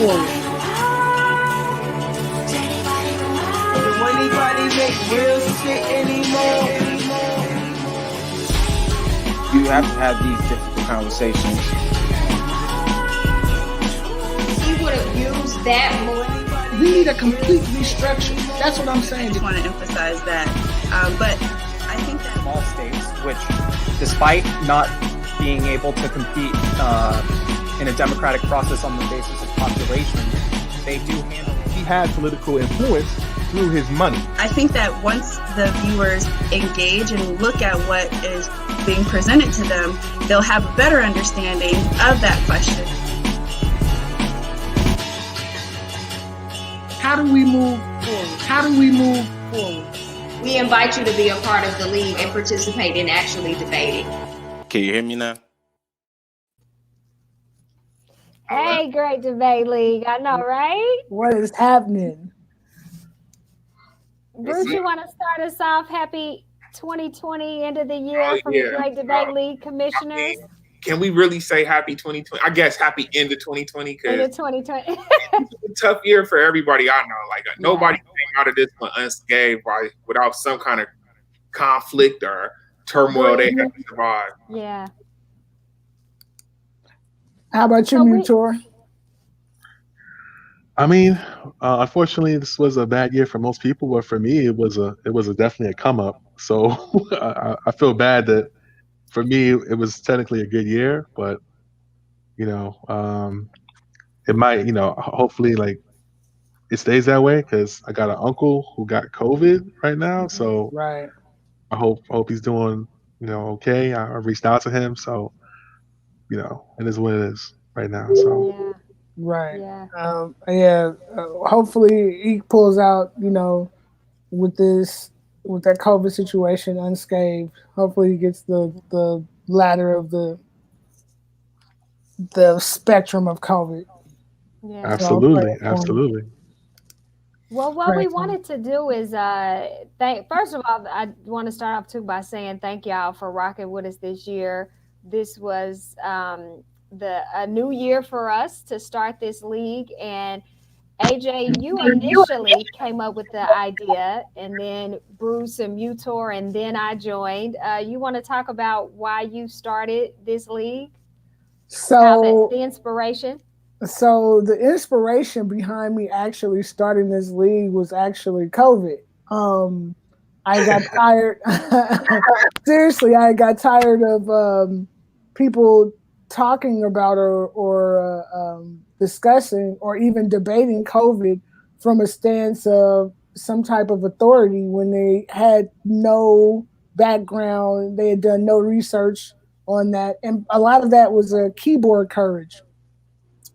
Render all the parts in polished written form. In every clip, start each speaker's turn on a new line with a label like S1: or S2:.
S1: forward.
S2: Will anybody make real shit anymore?
S3: You have to have these difficult conversations.
S4: He would have used that more.
S1: We need a complete restructure. That's what I'm saying.
S5: I just want to emphasize that. But I think that
S6: small states, which despite not being able to compete in a democratic process on the basis of population, they do handle it.
S7: He had political influence through his money.
S5: I think that once the viewers engage and look at what is being presented to them, they'll have a better understanding of that question.
S1: How do we move forward? How do we move forward?
S4: We invite you to be a part of the league and participate in actually debating.
S3: Can you hear me now?
S8: Hey, Great Debate League. I know, right?
S1: What is happening?
S8: Bruce, you want to start us off? Happy 2020 end of the year from the Great Debate League commissioners.
S9: Can we really say happy 2020? I guess happy end of 2020
S8: End
S9: because
S8: of 2020.
S9: it's a tough year for everybody I know. Like nobody came out of this one unscathed without some kind of conflict or turmoil they had to survive.
S8: Yeah.
S1: How about you, Mutor?
S7: I mean, unfortunately, this was a bad year for most people, but for me, it was definitely a come up. So I feel bad that for me it was technically a good year, but it might, hopefully, like it stays that way because I got an uncle who got COVID right now, so
S1: Right.
S7: I hope he's doing okay. I reached out to him, so it is what it is right now. So.
S8: Yeah.
S1: Right.
S8: Yeah.
S1: Hopefully he pulls out, with that COVID situation unscathed. Hopefully he gets the ladder of the spectrum of COVID.
S8: Yeah.
S7: Absolutely.
S8: Well, what we wanted to do is first of all, I want to start off too by saying thank y'all for rocking with us this year. This was a new year for us to start this league, and AJ, you initially came up with the idea, and then Bruce and Mutor, and then I joined. You want to talk about why you started this league?
S1: So
S8: the inspiration.
S1: So the inspiration behind me actually starting this league was actually COVID. I got tired. Seriously, I got tired of people talking about or discussing or even debating COVID from a stance of some type of authority when they had no background, they had done no research on that. And a lot of that was a keyboard courage.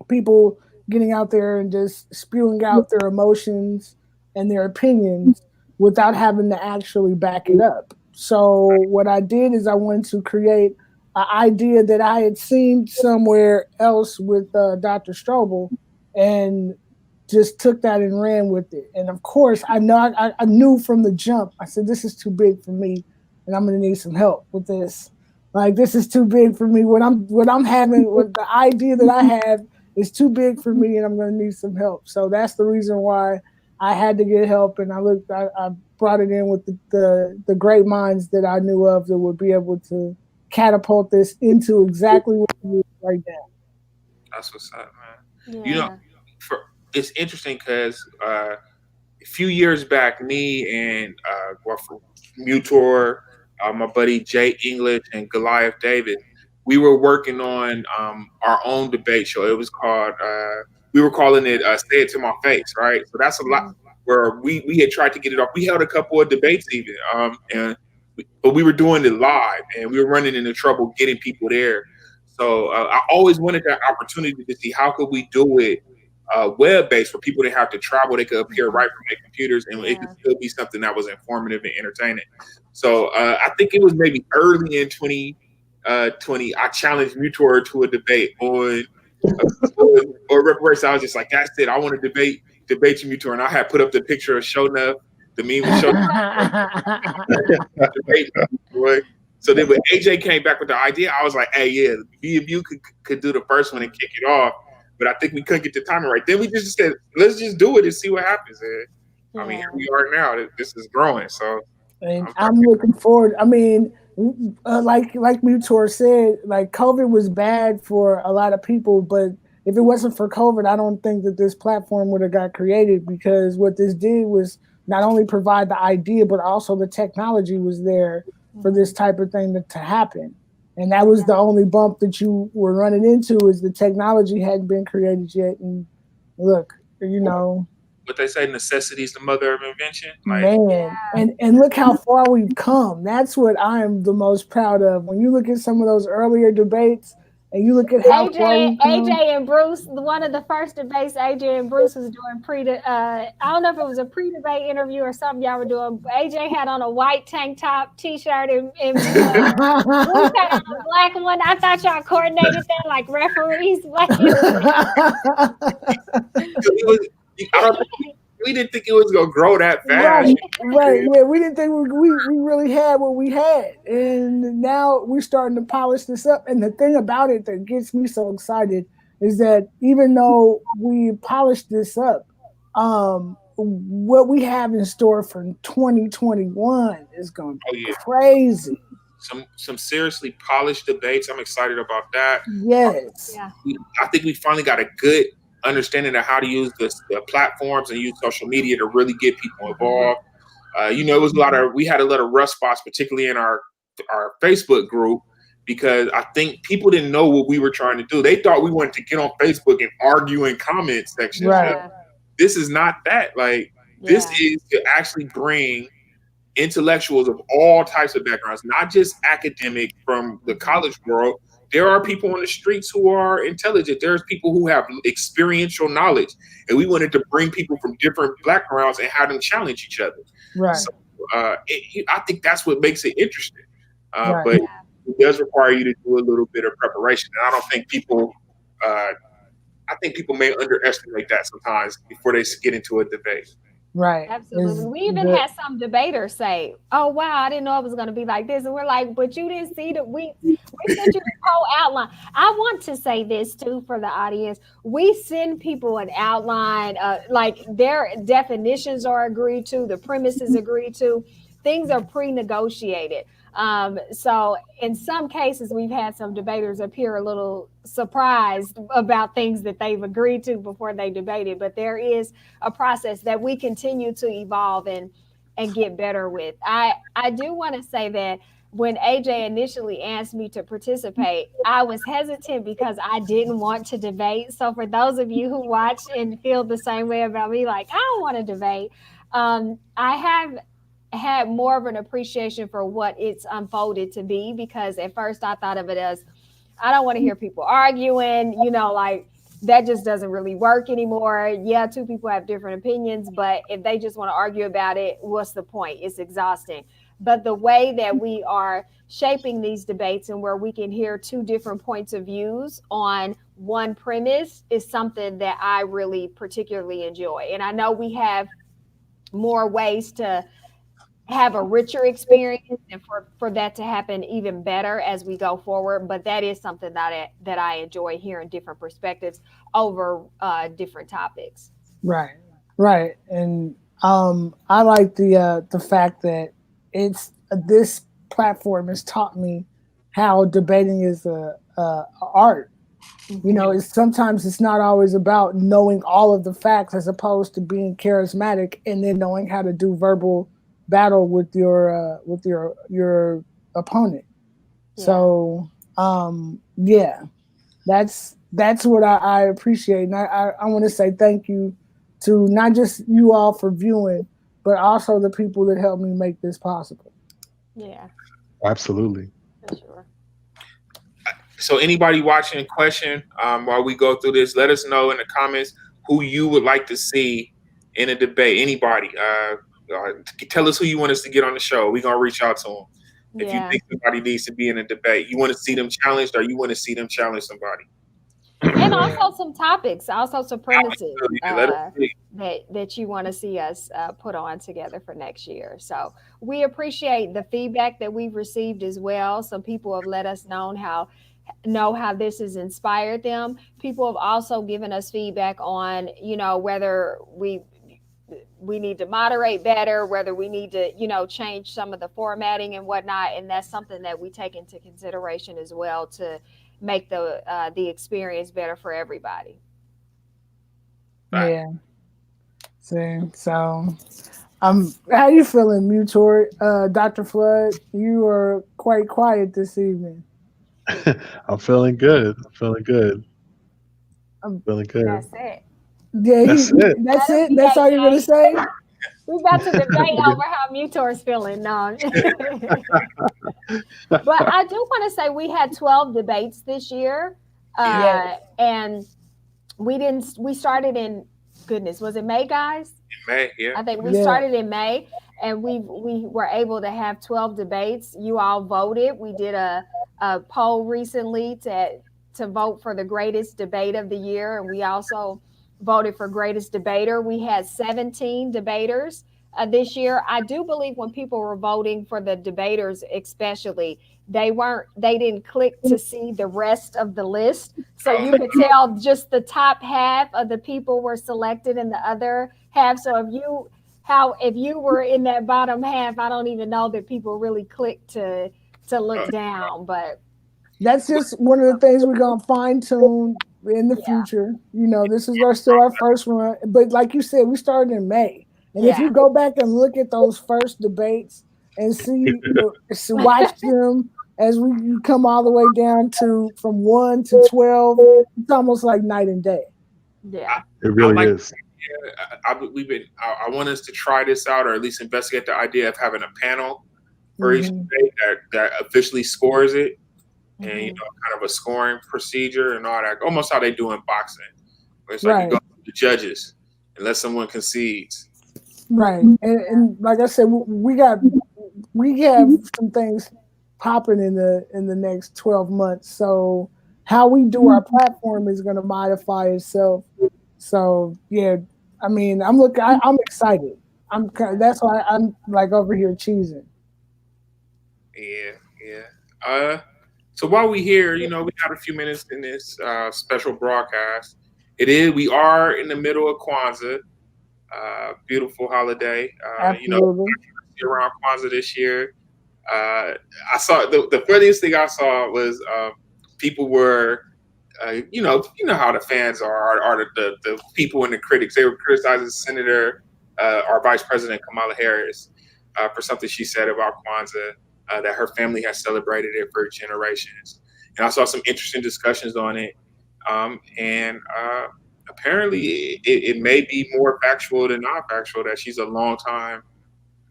S1: People getting out there and just spewing out their emotions and their opinions without having to actually back it up. So what I did is I wanted to create an idea that I had seen somewhere else with Dr. Strobel, and just took that and ran with it. And of course, I knew from the jump, I said, this is too big for me, and I'm going to need some help with this. Like, this is too big for me. What I'm having with the idea that I have is too big for me, and I'm going to need some help. So that's the reason why I had to get help, and I brought it in with the great minds that I knew of that would be able to catapult this into exactly what it is right now.
S9: That's what's up, man.
S8: Yeah.
S9: It's interesting because a few years back, me and Mutor, my buddy Jay English, and Goliath David, we were working on our own debate show. It was called, we were calling it Say It To My Face, right? So that's a lot where we had tried to get it off. We held a couple of debates even, but we were doing it live, and we were running into trouble getting people there. So I always wanted that opportunity to see how could we do it web-based, where people didn't have to travel. They could appear right from their computers, and it could still be something that was informative and entertaining. So I think it was maybe early in 2020, I challenged Mutor to a debate on or reparations. I was just like, that's it. I want to debate you, Mutor. And I had put up the picture of Shownuff, the meme of Shownuff. So then when AJ came back with the idea, I was like, hey, yeah, me and you could do the first one and kick it off. but I think we couldn't get the timing right. Then we just said, let's just do it and see what happens. And I mean, here we are now. This is growing. So
S1: and I'm looking forward. I mean, like Mutor said, like COVID was bad for a lot of people, but if it wasn't for COVID, I don't think that this platform would have got created, because what this did was not only provide the idea, but also the technology was there for this type of thing to happen. And that was the only bump that you were running into, is the technology hadn't been created yet. And look, you know,
S9: what they say, necessity is the mother of invention.
S1: Like, man, and look how far we've come. That's what I am the most proud of. When you look at some of those earlier debates, and you look at how far we've come.
S8: AJ and Bruce, one of the first debates AJ and Bruce was doing I don't know if it was a pre-debate interview or something y'all were doing. AJ had on a white tank top, t-shirt, and Bruce had on a black one. I thought y'all coordinated that like referees.
S9: We didn't think it was gonna grow that fast.
S1: Right. Yeah, we didn't think we really had what we had, and now we're starting to polish this up. And the thing about it that gets me so excited is that even though we polished this up, what we have in store for 2021 is going to be crazy.
S9: Some seriously polished debates. I'm excited about that.
S1: Yes.
S8: Yeah.
S9: I think we finally got a good understanding of how to use the platforms and use social media to really get people involved. It was we had a lot of rough spots, particularly in our Facebook group, because I think people didn't know what we were trying to do. They thought we wanted to get on Facebook and argue in comment sections.
S1: Right.
S9: This is not that. This is to actually bring intellectuals of all types of backgrounds, not just academic from the college world. There are people on the streets who are intelligent. There's people who have experiential knowledge, and we wanted to bring people from different backgrounds and have them challenge each other.
S1: Right.
S9: So, I think that's what makes it interesting. But it does require you to do a little bit of preparation. And I don't think people, I think people may underestimate that sometimes before they get into a debate.
S1: Right.
S8: Absolutely. We even had some debaters say, "Oh wow, I didn't know it was going to be like this," and we're like, "But you didn't see that we sent you the whole outline." I want to say this too for the audience: we send people an outline, like their definitions are agreed to, the premises agreed to, things are pre-negotiated. So in some cases, we've had some debaters appear a little surprised about things that they've agreed to before they debated, but there is a process that we continue to evolve and get better with. I do want to say that when AJ initially asked me to participate, I was hesitant because I didn't want to debate. So for those of you who watch and feel the same way about me, like, I don't want to debate, I have had more of an appreciation for what it's unfolded to be, because at first I thought of it as, I don't want to hear people arguing, like that just doesn't really work anymore. Yeah, two people have different opinions, but if they just want to argue about it, what's the point? It's exhausting. But the way that we are shaping these debates and where we can hear two different points of views on one premise is something that I really particularly enjoy. And I know we have more ways to have a richer experience and for that to happen even better as we go forward. But that is something that I enjoy, hearing different perspectives over different topics.
S1: Right. And I like the fact that this platform has taught me how debating is a art. Mm-hmm. Sometimes it's not always about knowing all of the facts, as opposed to being charismatic and then knowing how to do verbal battle with your opponent. Yeah. So that's what I appreciate. And I want to say thank you to not just you all for viewing, but also the people that helped me make this possible.
S8: Yeah,
S7: absolutely,
S8: for sure.
S9: So anybody watching, question while we go through this, let us know in the comments who you would like to see in a debate. Anybody, tell us who you want us to get on the show. We're going to reach out to them. If you think somebody needs to be in a debate, you want to see them challenged, or you want to see them challenge somebody.
S8: And also some topics, also some premises that you want to see us put on together for next year. So we appreciate the feedback that we've received as well. Some people have let us know how know how this has inspired them. People have also given us feedback on, whether we need to moderate better, whether we need to, change some of the formatting and whatnot. And that's something that we take into consideration as well to make the experience better for everybody.
S1: Yeah. See, so how you feeling, Mutor? Dr. Flood, you are quite quiet this evening.
S7: I'm feeling good. I'm feeling good.
S1: Um,
S7: Feeling good.
S8: That's it.
S1: yeah,
S7: That's it.
S1: that's
S8: Let us
S1: it.
S8: be
S1: That's all you're gonna
S8: AJ.
S1: say.
S8: We're about to debate
S7: Okay.
S8: over how Mutor's feeling. No. But I do want to say we had 12 debates this year.
S1: Yeah.
S8: And we started in, goodness, was it May, guys?
S9: May, yeah.
S8: I think we
S1: Yeah.
S8: started in May, and we were able to have 12 debates. You all voted. We did a poll recently to vote for the greatest debate of the year, and we also voted for greatest debater. We had 17 debaters this year. I do believe when people were voting for the debaters, especially, they didn't click to see the rest of the list, so you could tell just the top half of the people were selected in the other half. So if you were in that bottom half, I don't even know that people really clicked to look down. But
S1: That's just one of the things we're gonna fine tune in the
S8: yeah,
S1: future. This is still our first run, but like you said, we started in May, and if you
S8: yeah,
S1: go back and look at those first debates and watch them as you come all the way down to from 1 to 12, it's almost like night and day.
S8: yeah.
S7: It
S9: I
S7: really
S9: like.
S7: is.
S9: I want us to try this out, or at least investigate the idea of having a panel for each
S1: Mhm.
S9: debate that officially scores it, and
S8: Mhm.
S9: kind of a scoring procedure and all that, almost how they do in boxing, where it's like you
S1: Right.
S9: go to the judges unless someone concedes.
S1: Right. And like I said, we have some things popping in the next 12 months. So how we do our platform is going to modify itself. So yeah, I mean, I'm excited. That's why I'm like over here cheesing.
S9: Yeah, yeah. So while we here, we got a few minutes in this special broadcast. We are in the middle of Kwanzaa, beautiful holiday.
S1: Absolutely.
S9: Around Kwanzaa this year. I saw the funniest thing I saw was people were, how the fans are the people and the critics. They were criticizing Senator, our Vice President Kamala Harris, for something she said about Kwanzaa, that her family has celebrated it for generations. And I saw some interesting discussions on it, and apparently it may be more factual than not factual that she's a long time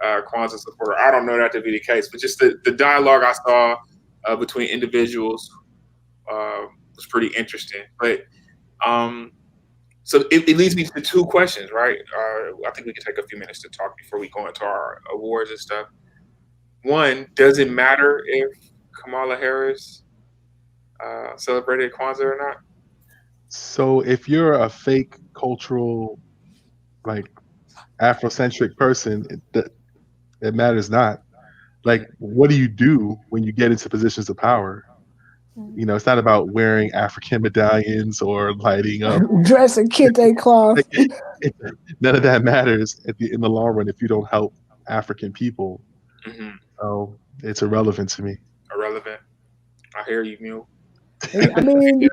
S9: Kwanzaa supporter. I don't know that to be the case, but just the dialogue I saw between individuals was pretty interesting. But so it leads me to two questions, right? I think we can take a few minutes to talk before we go into our awards and stuff. One, does it matter if Kamala Harris celebrated Kwanzaa or not?
S7: So if you're a fake cultural, like Afrocentric person, it matters not. Like, what do you do when you get into positions of power? It's not about wearing African medallions or lighting up.
S1: Dressing kente cloth.
S7: Like, none of that matters in the long run if you don't help African people.
S9: Mm-hmm.
S7: So it's irrelevant to me.
S9: Irrelevant. I hear you, Mule.
S1: I mean,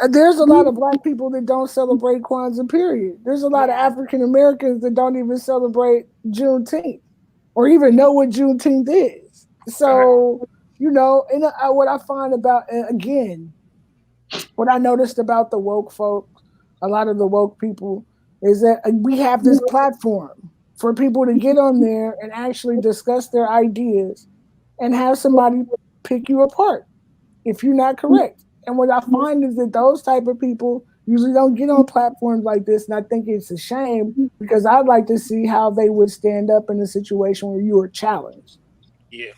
S1: there's a lot of black people that don't celebrate Kwanzaa, period. There's a lot of African Americans that don't even celebrate Juneteenth or even know what Juneteenth is. So, and what I find about, again, what I noticed about the woke folk, a lot of the woke people, is that we have this platform for people to get on there and actually discuss their ideas and have somebody pick you apart if you're not correct. And what I find is that those type of people usually don't get on platforms like this. And I think it's a shame because I'd like to see how they would stand up in a situation where you are challenged.
S9: Yeah,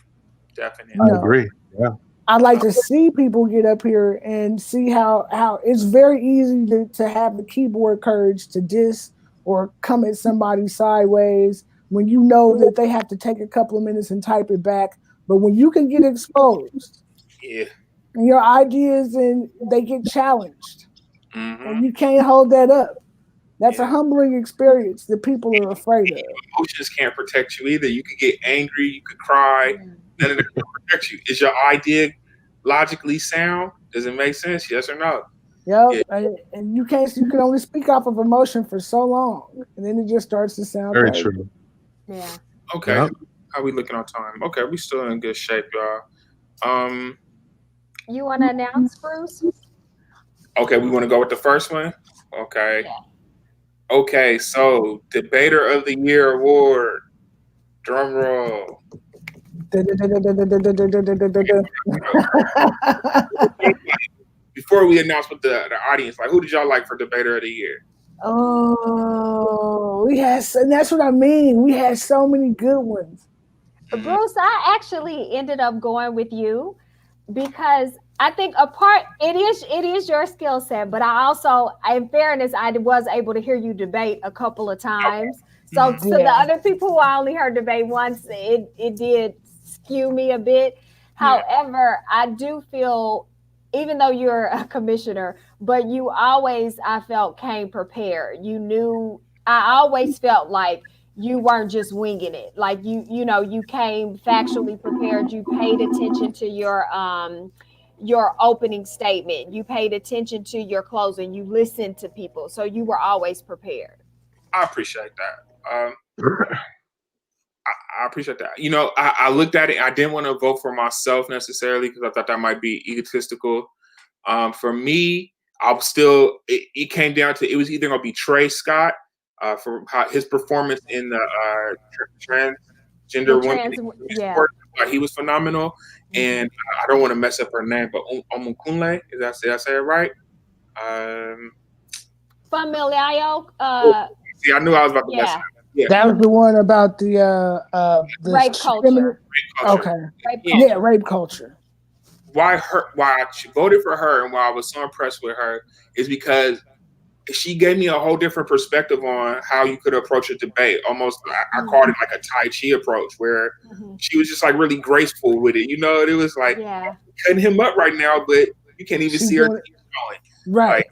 S9: definitely.
S7: I agree. Yeah.
S1: I'd like to see people get up here and see how it's very easy to have the keyboard courage to diss or come at somebody sideways when you know that they have to take a couple of minutes and type it back. But when you can get exposed,
S9: Yeah.
S1: and your ideas and they get challenged,
S9: Mm-hmm.
S1: and you can't hold that up. That's a humbling experience that people are afraid of.
S9: Emotions can't protect you either. You could get angry, you could cry, none of that can protect you. Is your idea logically sound? Does it make sense? Yes or no?
S1: Yep,
S9: Yeah.
S1: and you can't. You can only speak off of emotion for so long, and then it just starts to sound
S7: Very
S1: crazy.
S7: true.
S8: Yeah.
S9: Okay.
S7: Yep.
S9: How we looking on time? Okay, we still in good shape, y'all.
S8: You want to announce, Bruce?
S9: Okay, we want to go with the first one. Okay.
S8: Yeah.
S9: Okay, so Debater of the Year award. Drum roll. Before we announce with the audience, like, who did y'all like for Debater of the Year?
S1: Oh, and that's what I mean. We had so many good ones.
S8: Bruce, I actually ended up going with you because I think it is your skill set, but I also, in fairness, I was able to hear you debate a couple of times. So to the other people who I only heard debate once, it did skew me a bit. However, I do feel, even though you're a commissioner, but you always, I felt, came prepared. I always felt like you weren't just winging it. Like you came factually prepared. You paid attention to your opening statement. You paid attention to your closing. You listened to people. So you were always prepared.
S9: I appreciate that. I appreciate that. You know, I looked at it. I didn't want to vote for myself necessarily because I thought that might be egotistical. For me, it came down to, it was either going to be Trey Scott for his performance in the transgender women. He was phenomenal. And I don't want to mess up her name, but Omukunle, did I say it right?
S8: Familiayo.
S9: See, I knew I was about to mess up. Yeah.
S1: That was the one about the
S8: rape culture.
S1: Okay. Rape culture.
S9: Why I voted for her and why I was so impressed with her is because she gave me a whole different perspective on how you could approach a debate. Almost, I called it like a Tai Chi approach, where she was just like really graceful with it. You know, it was like cutting him up right now, but you can't even see her going.
S1: Right.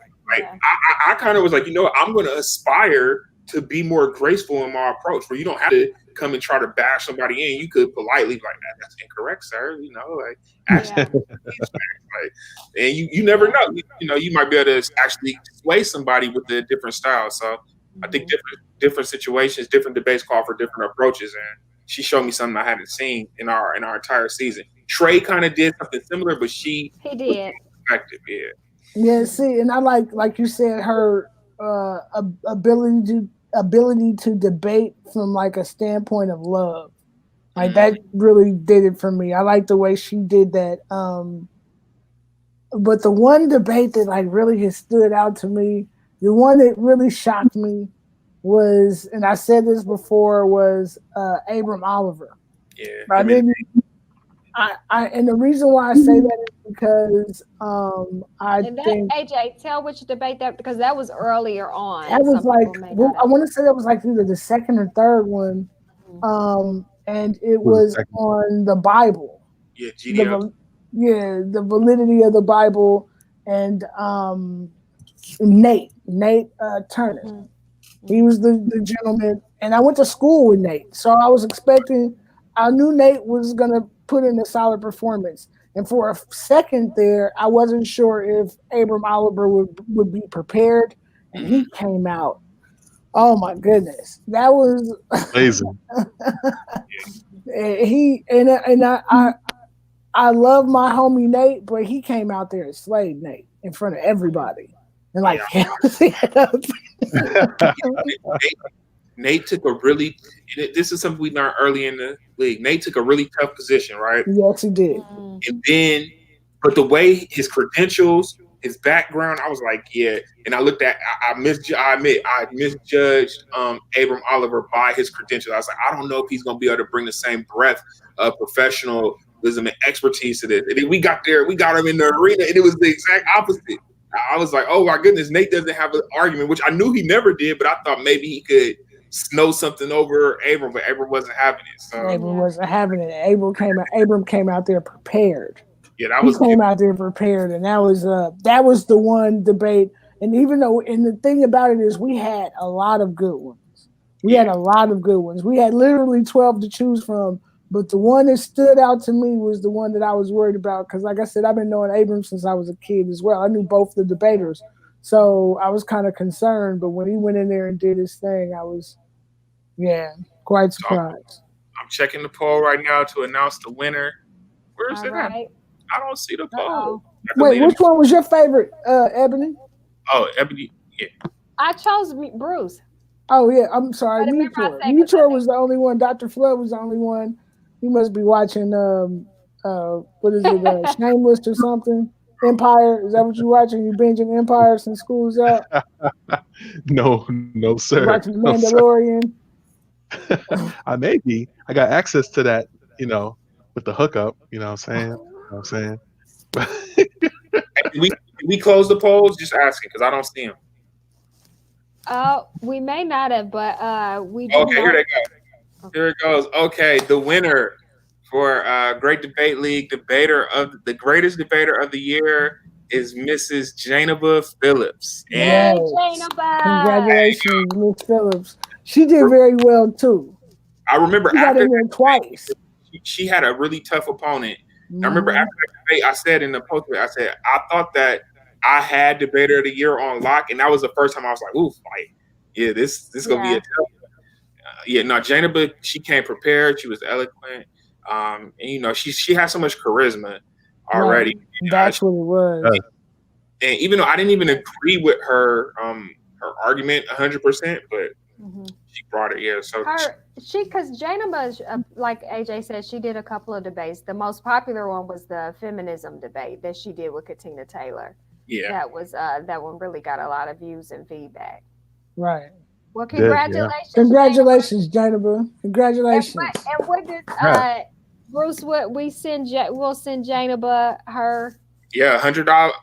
S9: I kind of was like, you know what, I'm going to aspire to be more graceful in my approach, where you don't have to come and try to bash somebody in. You could politely be like, that's incorrect, sir. You know, like, actually, like, and you never know. You know, you might be able to actually sway somebody with a different style. So I think different situations, different debates call for different approaches, and she showed me something I hadn't seen in our entire season. Trey kind of did something similar, but he
S8: did.
S9: Effective,
S1: Yeah, see, and I like you said, her ability to debate from like a standpoint of love. Like that really did it for me. I like the way she did that. But the one debate that like really has stood out to me, the one that really shocked me was, and I said this before, was Abram Oliver.
S9: Yeah.
S1: And the reason why I say that is because I think
S8: AJ, tell which debate that, because that was earlier on.
S1: That was like, I want to say that was like either the second or third one, and it was on the Bible.
S9: Yeah, GDL.
S1: The validity of the Bible, and Nate Turner. He was the gentleman, and I went to school with Nate, so I knew Nate was gonna put in a solid performance. And for a second there, I wasn't sure if Abram Oliver would be prepared, and he came out. Oh my goodness, that was
S7: amazing.
S1: I love my homie Nate, but he came out there and slayed Nate in front of everybody, and like
S9: Nate took a really. This is something we learned early in the league. Nate took a really tough position, right?
S1: Yes, he did.
S9: And then, but the way his credentials, his background, I was like, yeah. And I looked at, I misjudged Abram Oliver by his credentials. I was like, I don't know if he's going to be able to bring the same breadth of professionalism and expertise to this. And then we got him in the arena, and it was the exact opposite. I was like, oh my goodness, Nate doesn't have an argument, which I knew he never did, but I thought maybe he could snow something over Abram, but Abram wasn't having it. So
S1: Abram wasn't having it. Abram came out there prepared.
S9: Yeah, that
S1: He
S9: was good.
S1: came out there prepared, and that was the one debate. And even though, and the thing about it is, we had a lot of good ones. We had
S9: Yeah.
S1: a lot of good ones. We had literally 12 to choose from, but the one that stood out to me was the one that I was worried about because, like I said, I've been knowing Abrams since I was a kid as well. I knew both the debaters, so I was kind of concerned. But when he went in there and did his thing, I was, yeah, quite
S9: So
S1: surprised.
S9: I'm checking the poll right now to announce the winner. Where's
S8: All
S9: it at?
S8: right.
S9: I don't see the poll.
S8: Uh-oh.
S9: I
S1: Wait,
S9: deleted
S1: which one was your favorite, Ebony?
S9: Oh, Ebony. Yeah.
S8: I chose Bruce.
S1: Oh yeah, I'm sorry,
S8: But remember I
S1: Mutor.
S8: said, 'cause I
S1: Mutor
S8: think
S1: was the only one. Dr. Flood was the only one. He must be watching what is it, Shameless or something? Empire. Is that what you watching? You binging Empire since school's out?
S7: No, no,
S1: You
S7: sir.
S1: watching The
S7: No, sir.
S1: Mandalorian?
S7: I may be. I got access to that, with the hookup. You know what I'm saying?
S9: Did we close the polls? Just asking because I don't see them.
S8: We may not have, but we do
S9: Okay, here
S8: know.
S9: they go. Here it goes. Okay, the winner for Great Debate League debater of the greatest debater of the year is Mrs. Janaba Phillips.
S8: Yay,
S9: And
S1: Yes.
S8: Janaba!
S1: Congratulations, Miss Phillips. She did very well too.
S9: I remember
S1: She got
S9: after
S1: in there twice.
S9: she had a really tough opponent. I remember
S1: Mhm.
S9: after that debate, I said in the post, I said I thought that I had debater of the year on lock, and that was the first time I was like, "Oof, like, yeah, this gonna be a
S8: Yeah.
S9: tough." Yeah, no, Janaba, she came prepared. She was eloquent, and she has so much charisma
S1: Right.
S9: already.
S1: That's what it was.
S9: And even though I didn't even agree with her argument 100%, but
S8: Mhm.
S9: she brought it. Yeah, so
S8: Because Janaba, like AJ said, she did a couple of debates. The most popular one was the feminism debate that she did with Katina Taylor.
S9: yeah,
S8: That one really got a lot of views and feedback.
S1: Right.
S8: Well,
S7: Did, yeah.
S8: congratulations,
S1: Congratulations, Janaba.
S8: Janaba.
S1: Congratulations.
S8: And what does
S7: Right.
S8: Bruce? What we'll send Janaba her.
S9: yeah, $100.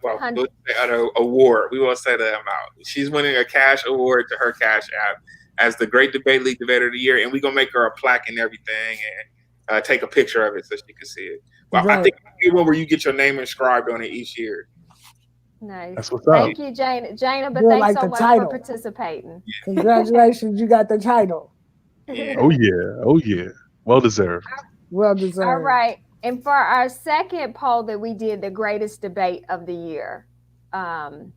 S9: Well,
S8: Hun-
S9: we'll say an award. We won't say the amount. She's winning a cash award to her Cash App as the Great Debate League Debater of the Year, and we're gonna make her a plaque and everything, and take a picture of it so she can see it. Well, I
S1: Right.
S9: think it's one where you get your name inscribed on it each year.
S8: Nice.
S7: That's what's up.
S8: Thank you, Janaba.
S1: You're
S8: Thanks
S1: like
S8: so
S1: the
S8: much
S1: title.
S8: for participating.
S1: Congratulations, you got the title.
S9: Yeah.
S7: Oh yeah. Oh yeah. Well deserved.
S1: Well deserved.
S8: All right. And for our second poll that we did, the greatest debate of the year. And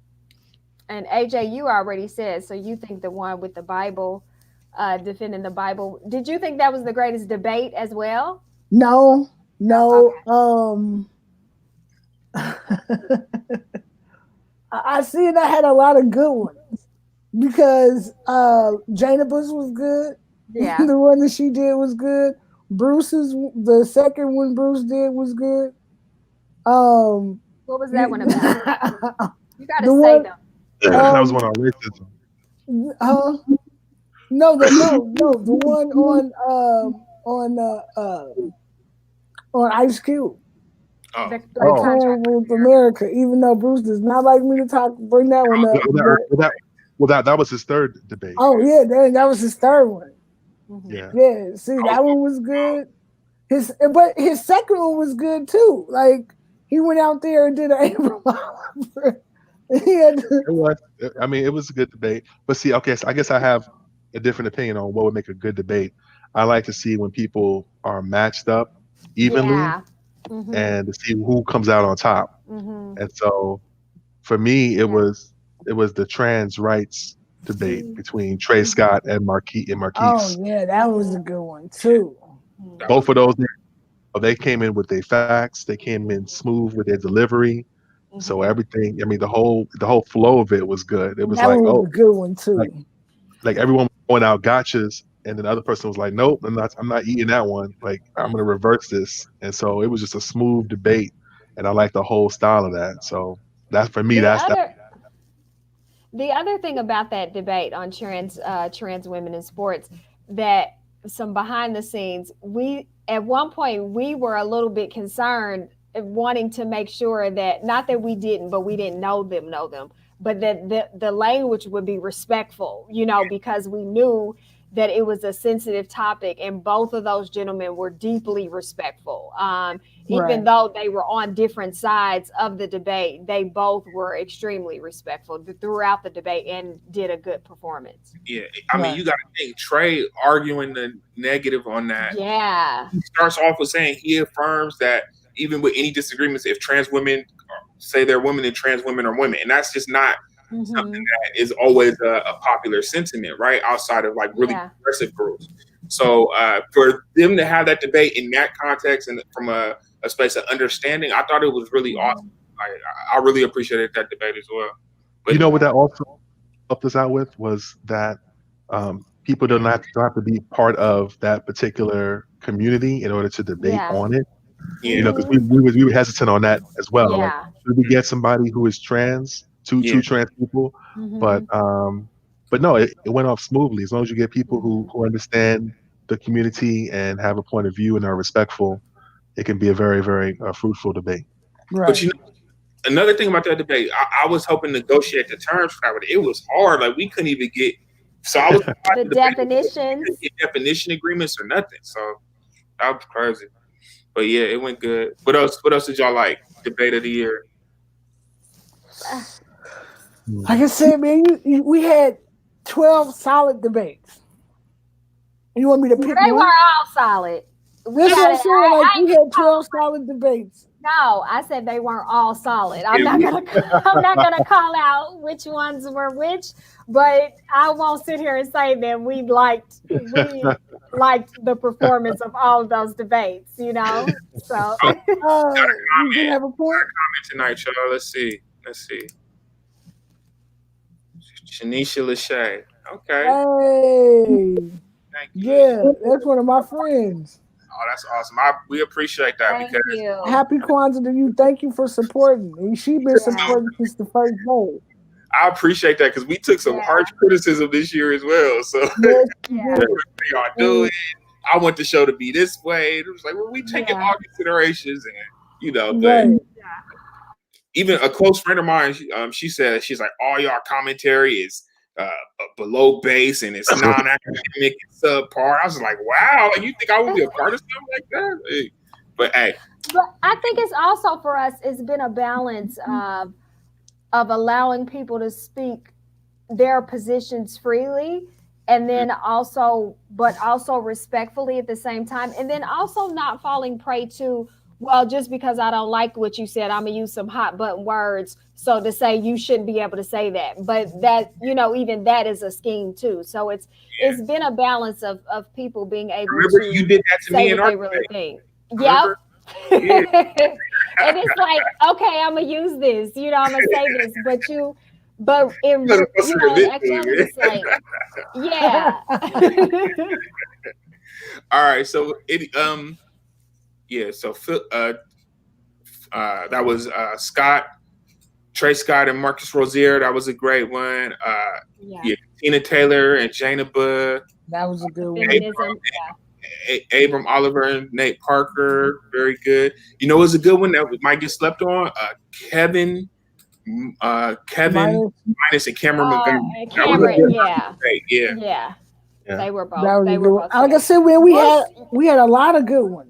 S8: AJ, you already said, so you think the one with the Bible, defending the Bible. Did you think that was the greatest debate as well?
S1: No. I see that had a lot of good ones because Janabus was good.
S8: Yeah.
S1: The one that she did was good. The second one Bruce did was good.
S8: What was that one about? You got to
S1: The
S8: say
S1: one-
S8: them.
S7: That was one on racism.
S1: No, the one on Ice Cube.
S9: Oh,
S8: The
S1: Like
S8: contract.
S1: with America, even though Bruce does not like me to bring that one up.
S7: That was his third debate.
S1: Oh yeah, that was his third one.
S8: Mhm.
S7: Yeah.
S1: Yeah, see that one was good. But his second one was good too. Like he went out there and did an Abraham Oliver.
S7: It was. I mean, it was a good debate. But see, okay, so I guess I have a different opinion on what would make a good debate. I like to see when people are matched up evenly
S8: Yeah. Mhm.
S7: and to see who comes out on top.
S8: Mhm.
S7: And so for me, it was the trans rights debate between Trey Scott and Marquise.
S1: Oh yeah, that was a good one too.
S7: Both of those, they came in with their facts. They came in smooth with their delivery. So everything, I mean, the whole flow of it was good. It was
S1: That
S7: like,
S1: one was a good one too.
S7: like everyone was going out gotchas, and then the other person was like, nope, I'm not eating that one. Like I'm gonna reverse this. And so it was just a smooth debate, and I like the whole style of that. So that's for me.
S8: The other thing about that debate on trans women in sports, that some behind the scenes, we at one point we were a little bit concerned, wanting to make sure that, not that we didn't, but we didn't know them, but that the language would be respectful, because we knew that it was a sensitive topic, and both of those gentlemen were deeply respectful. Even though they were on different sides of the debate, they both were extremely respectful throughout the debate and did a good performance.
S9: Yeah, I mean, you got to think Trey arguing the negative on that.
S8: Yeah,
S9: he starts off with saying he affirms that even with any disagreements, if trans women say they're women and trans women are women, and that's just not something that is always a popular sentiment, right? Outside of like really progressive groups. So for them to have that debate in that context and from a space of understanding, I thought it was really awesome. I really appreciated that debate as well. But
S7: you know what that also helped us out with was that people don't have to be part of that particular community in order to debate on it.
S9: Yeah.
S7: You know, because we were hesitant on that as well. Like, should we get somebody who is trans, two trans people? But no, it went off smoothly. As long as you get people who understand the community and have a point of view and are respectful, it can be a very, very fruitful debate.
S1: Right.
S9: But you know, another thing about that debate, I was hoping to negotiate the terms for that, but it was hard. Like we couldn't even get. So I was
S8: the definitions,
S9: definition agreements or nothing. So that was crazy. But yeah, it went good. What else? What else did y'all like? Debate of the year.
S1: Like I said, man, we had 12 solid debates. You want me to pick one?
S8: They were all solid.
S1: We had 12 solid debates.
S8: No, I said they weren't all solid. I'm not gonna call out which ones were which, but I won't sit here and say that we liked the performance of all of those debates, you know. So
S1: you did have a point?
S9: Comment tonight, y'all. Let's see. Shanisha Lachey. Okay.
S1: Hey.
S9: Thank you.
S1: Yeah, that's one of my friends.
S9: Oh, that's awesome. We appreciate that.
S8: Thank you.
S1: Happy Kwanzaa to you. Thank you for supporting. And she's been supporting since the first day.
S9: I appreciate that because we took some harsh criticism this year as well. So y'all doing. I want the show to be this way. It was like, well, we taking all considerations, and you know, but even a close friend of mine, she said she's like, all y'all commentary is below base and it's non-academic, it's subpar. I was like, wow, like you think I would be a part of something like that? Hey. But hey,
S8: but I think it's also for us. It's been a balance of allowing people to speak their positions freely, and then also respectfully at the same time, and then also not falling prey to, well, just because I don't like what you said, I'm gonna use some hot button words. So to say you shouldn't be able to say that, but that, you know, even that is a scheme too. So it's been a balance of people being able to
S9: you did that to
S8: say
S9: me in
S8: what they really think. Yep. And it's like, okay, I'm gonna use this, you know, I'm gonna say this, but in actually it's like,
S9: all right, so so that was Trey Scott and Marcus Rozier. That was a great one. Tina Taylor and Jana Budd.
S1: That was a good one.
S9: Abram Oliver and Nate Parker, very good. You know, it was a good one that might get slept on. Kevin Minus and Cameron Montgomery.
S8: They were both. They were both.
S1: Like I said, we had a lot of good ones.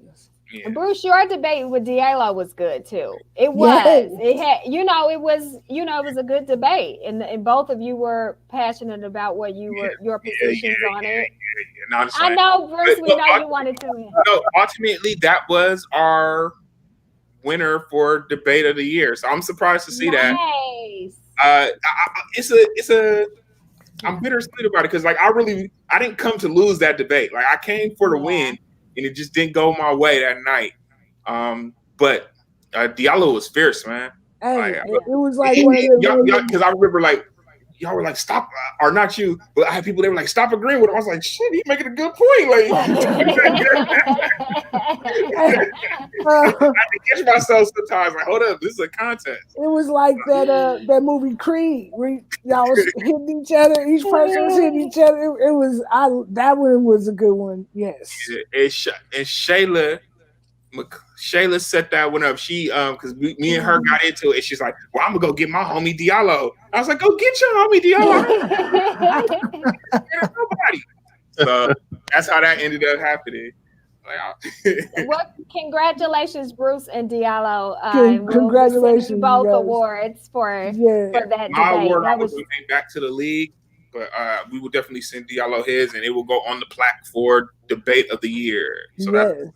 S8: Yeah. Bruce, your debate with Diallo was good too. It was. It had, it was a good debate, and both of you were passionate about what your positions on it.
S9: No,
S8: I know, Bruce. We know you wanted to.
S9: No, ultimately, that was our winner for debate of the year. So I'm surprised to see that. I'm bittersweet about it because, like, I didn't come to lose that debate. Like, I came for the win. And it just didn't go my way that night. But Diallo was fierce, man.
S1: Hey, it was like
S9: because I remember like y'all were like, stop, or not you, but I had people, they were like, stop agreeing with him. I was like, shit, he's making a good point. Like, I catch myself sometimes, like, hold up, this is a contest.
S1: It was like that movie Creed, where y'all was hitting each other, each person was hitting each other. That one was a good one, yes.
S9: And Shayla set that one up. She because me and her got into it, and she's like, well, I'm gonna go get my homie Diallo. I was like, go get your homie Diallo. Nobody. So that's how that ended up happening.
S8: Well, congratulations, Bruce and Diallo. And we'll send you
S1: Congratulations,
S8: both
S1: you guys.
S8: awards for
S1: Yeah.
S8: that
S9: My
S8: debate.
S9: award, I
S8: That
S9: was
S8: was
S9: donate back to the league, but we will definitely send Diallo his, and it will go on the plaque for debate of the year. So
S1: Yes.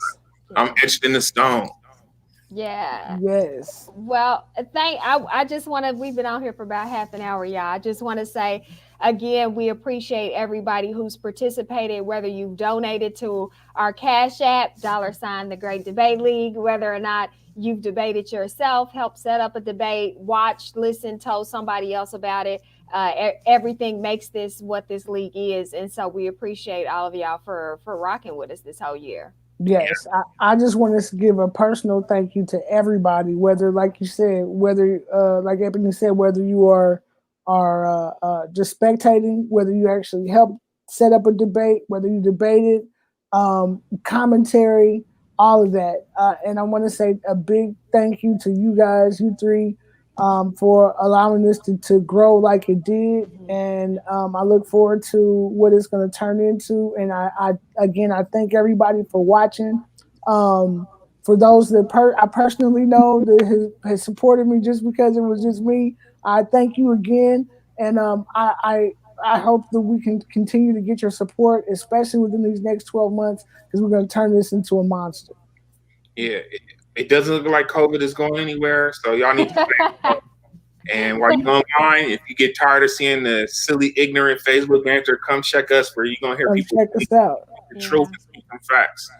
S9: I'm etched in the stone.
S8: yeah.
S1: Yes.
S8: Well, I just want to, we've been on here for about half an hour, y'all. I just want to say again, we appreciate everybody who's participated, whether you've donated to our Cash App, $ The Great Debate League, whether or not you've debated yourself, helped set up a debate, watched, listened, told somebody else about it. Everything makes this what this league is. And so we appreciate all of y'all for rocking with us this whole year.
S1: Yes, I just want to give a personal thank you to everybody, whether, like you said, whether, like Ebony said, whether you are just spectating, whether you actually helped set up a debate, whether you debated, commentary, all of that. And I want to say a big thank you to you guys, you three, for allowing this to grow like it did. And I look forward to what it's going to turn into. And I thank everybody for watching. For those that I personally know that has supported me just because it was just me, I thank you again. And I hope that we can continue to get your support, especially within these next 12 months, because we're going to turn this into a monster.
S9: Yeah, it doesn't look like COVID is going anywhere, so y'all need to stay home. And while you're online, if you get tired of seeing the silly, ignorant Facebook banter, come check us where you're going to hear people
S1: check us out.
S9: The truth and speak some facts.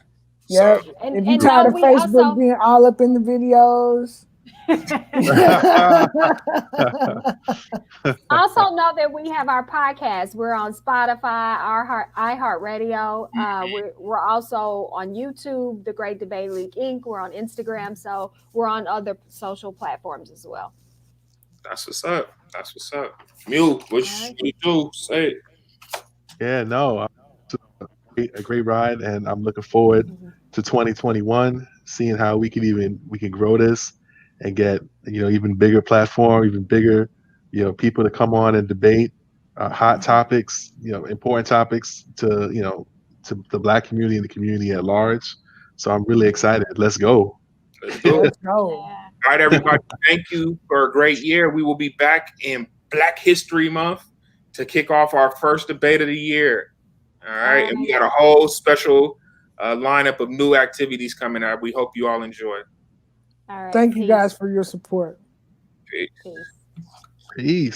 S1: Yep. So, if you're tired of Facebook being all up in the videos.
S8: Also know that we have our podcast. We're on Spotify, iHeartRadio. We're also on YouTube, The Great Debate League Inc. We're on Instagram, so we're on other social platforms as well.
S9: That's what's up. That's what's up. Mule, what you do? Say it.
S7: Yeah, no, a great ride, and I'm looking forward to 2021, seeing how we can grow this and get even bigger platform, even bigger people to come on and debate hot topics, important topics to to the Black community and the community at large. So I'm really excited. Let's go.
S9: Let's go.
S1: Let's go.
S9: All right, everybody. Thank you for a great year. We will be back in Black History Month to kick off our first debate of the year. All right. And we got a whole special lineup of new activities coming out. We hope you all enjoy.
S8: All right.
S1: Thank you guys for your support.
S9: Peace.
S7: Peace.